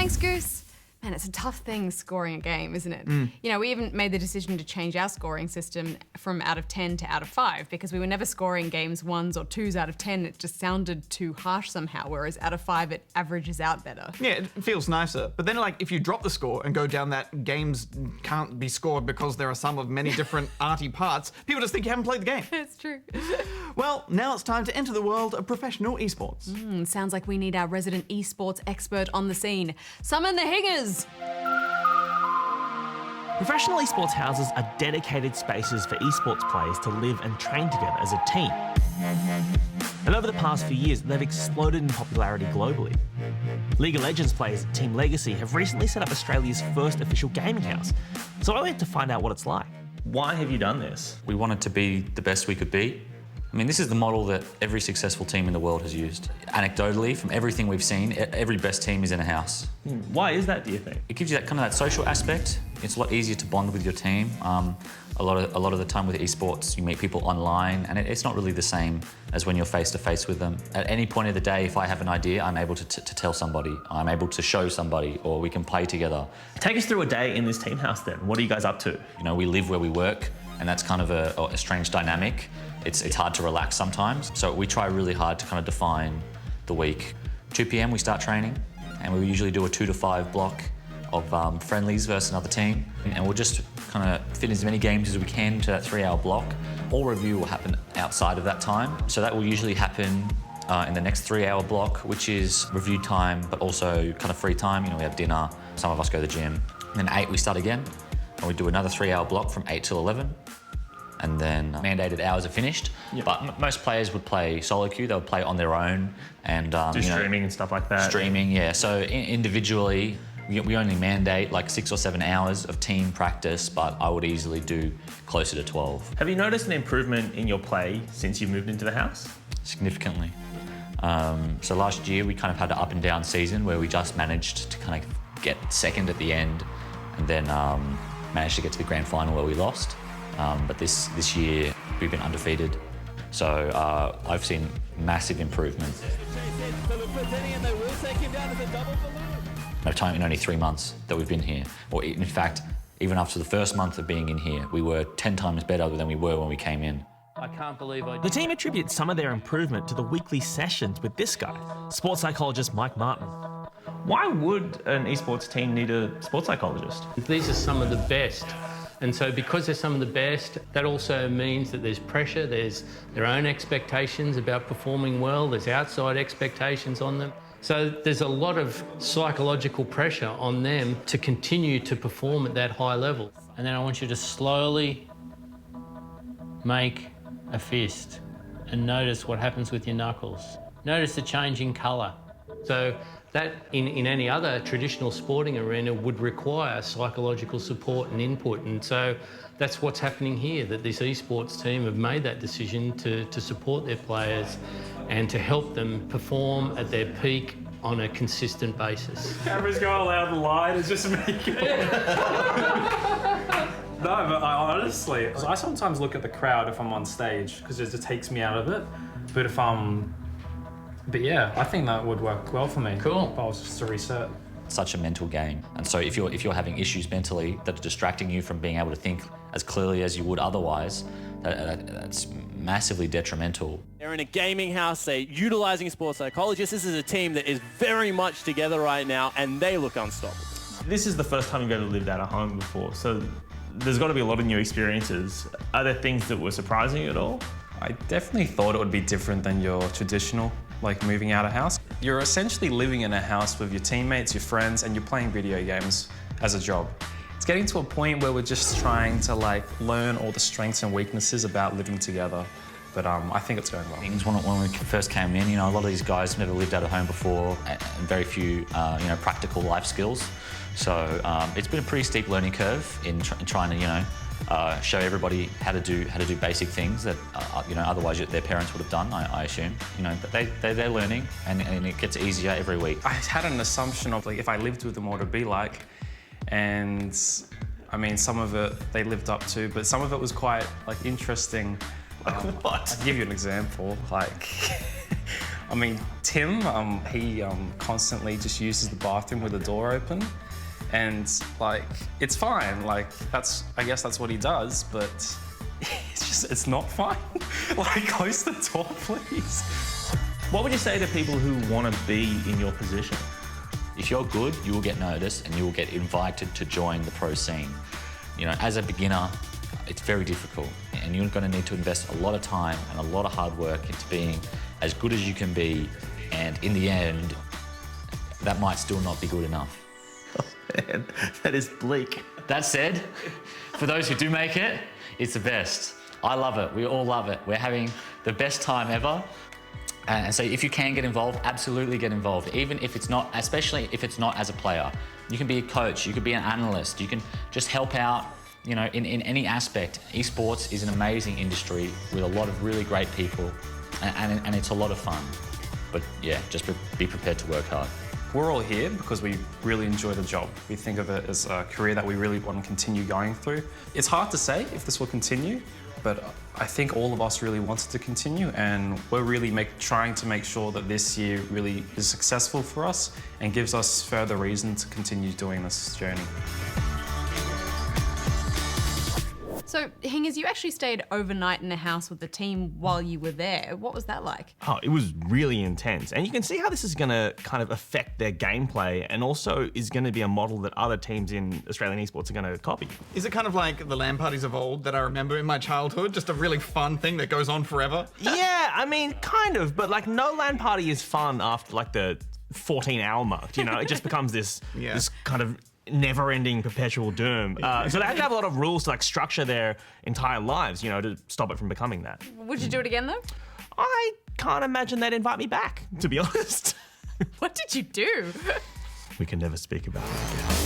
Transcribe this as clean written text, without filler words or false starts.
Thanks, Goose. Man, it's a tough thing scoring a game, isn't it? You know, we even made the decision to change our scoring system from out of 10 to out of 5 because we were never scoring games 1s or 2s out of 10. It just sounded too harsh somehow, whereas out of 5 it averages out better. Yeah, it feels nicer. But then, like, if you drop the score and go down that games can't be scored because there are some of many different arty parts, people just think you haven't played the game. It's true. Well, now it's time to enter the world of professional esports. Sounds like we need our resident esports expert on the scene. Summon the Hingers! Professional esports houses are dedicated spaces for esports players to live and train together as a team. And over the past few years, they've exploded in popularity globally. League of Legends players Team Legacy have recently set up Australia's first official gaming house. So I went to find out what it's like. Why have you done this? We wanted to be the best we could be. I mean, this is the model that every successful team in the world has used. Anecdotally, from everything we've seen, every best team is in a house. Why is that, do you think? It gives you that kind of that social aspect. It's a lot easier to bond with your team. A lot of the time with esports, you meet people online, and it's not really the same as when you're face to face with them. At any point of the day, if I have an idea, I'm able to tell somebody, I'm able to show somebody, or we can play together. Take us through a day in this team house then. What are you guys up to? You know, we live where we work, and that's kind of a strange dynamic. It's hard to relax sometimes, so we try really hard to kind of define the week. 2 p.m. we start training, and we usually do a 2 to 5 block of friendlies versus another team, and we'll just kind of fit as many games as we can to that 3-hour block. All review will happen outside of that time, so that will usually happen in the next 3-hour block, which is review time, but also kind of free time. You know, we have dinner, some of us go to the gym. And then 8 we start again, and we do another 3-hour block from 8 till 11. And then mandated hours are finished. Yep. But most players would play solo queue. They would play on their own and do streaming and stuff like that. Streaming, yeah. So individually, we only mandate like 6 or 7 hours of team practice, but I would easily do closer to 12. Have you noticed an improvement in your play since you moved into the house? Significantly. So last year we kind of had an up and down season where we just managed to kind of get second at the end, and then managed to get to the grand final where we lost. But this year we've been undefeated, so I've seen massive improvement. No time in only 3 months that we've been here, or in fact, even after the first month of being in here, we were 10 times better than we were when we came in. I can't believe I did. The team attributes some of their improvement to the weekly sessions with this guy, sports psychologist Mike Martin. Why would an esports team need a sports psychologist? These are some of the best. And so because they're some of the best, that also means that there's pressure, there's their own expectations about performing well, there's outside expectations on them. So there's a lot of psychological pressure on them to continue to perform at that high level. And then I want you to slowly make a fist and notice what happens with your knuckles. Notice the change in colour. So that, in any other traditional sporting arena, would require psychological support and input. And so that's what's happening here, that this esports team have made that decision to support their players and to help them perform at their peak on a consistent basis. Cameras go allowed the light, it's just making it. No, but honestly, I sometimes look at the crowd if I'm on stage because it just takes me out of it. But if But yeah, I think that would work well for me. Cool. If I was just to reset. Such a mental game, and so if you're having issues mentally that are distracting you from being able to think as clearly as you would otherwise, that's massively detrimental. They're in a gaming house, they're utilising sports psychologists. This is a team that is very much together right now, and they look unstoppable. This is the first time you've ever lived out of home before, so there's got to be a lot of new experiences. Are there things that were surprising you at all? I definitely thought it would be different than your traditional, like moving out of house. You're essentially living in a house with your teammates, your friends, and you're playing video games as a job. It's getting to a point where we're just trying to learn all the strengths and weaknesses about living together. But I think it's going well. When we first came in, a lot of these guys never lived out of home before, and very few, practical life skills. So it's been a pretty steep learning curve in trying to, show everybody how to do basic things that otherwise their parents would have done. I assume, but they're learning, and it gets easier every week. I had an assumption of if I lived with them, what it'd be like, and I mean some of it they lived up to, but some of it was quite interesting. What? I'll give you an example. I mean, Tim, he constantly just uses the bathroom with the door open. And like, it's fine. Like, I guess that's what he does, but it's not fine. Like, close the door, please. What would you say to people who want to be in your position? If you're good, you will get noticed and you will get invited to join the pro scene. You know, as a beginner, it's very difficult and you're going to need to invest a lot of time and a lot of hard work into being as good as you can be, and in the end, that might still not be good enough. Oh man, that is bleak. That said, for those who do make it, it's the best. I love it. We all love it. We're having the best time ever. And so if you can get involved, absolutely get involved. Even if it's not, especially if it's not as a player. You can be a coach, you could be an analyst, you can just help out, you know, in any aspect. Esports is an amazing industry with a lot of really great people and it's a lot of fun. But yeah, just be prepared to work hard. We're all here because we really enjoy the job. We think of it as a career that we really want to continue going through. It's hard to say if this will continue, but I think all of us really want it to continue, and we're really trying to make sure that this year really is successful for us and gives us further reason to continue doing this journey. So, Hingers, you actually stayed overnight in a house with the team while you were there. What was that like? Oh, it was really intense. And you can see how this is going to kind of affect their gameplay and also is going to be a model that other teams in Australian esports are going to copy. Is it kind of like the LAN parties of old that I remember in my childhood? Just a really fun thing that goes on forever? Yeah, I mean, kind of, but like no LAN party is fun after like the 14-hour mark, you know? It just becomes this kind of never-ending perpetual doom. So they have to have a lot of rules to like structure their entire lives, you know, to stop it from becoming that. Would you do it again though? I can't imagine they'd invite me back, to be honest. What did you do? We can never speak about it again.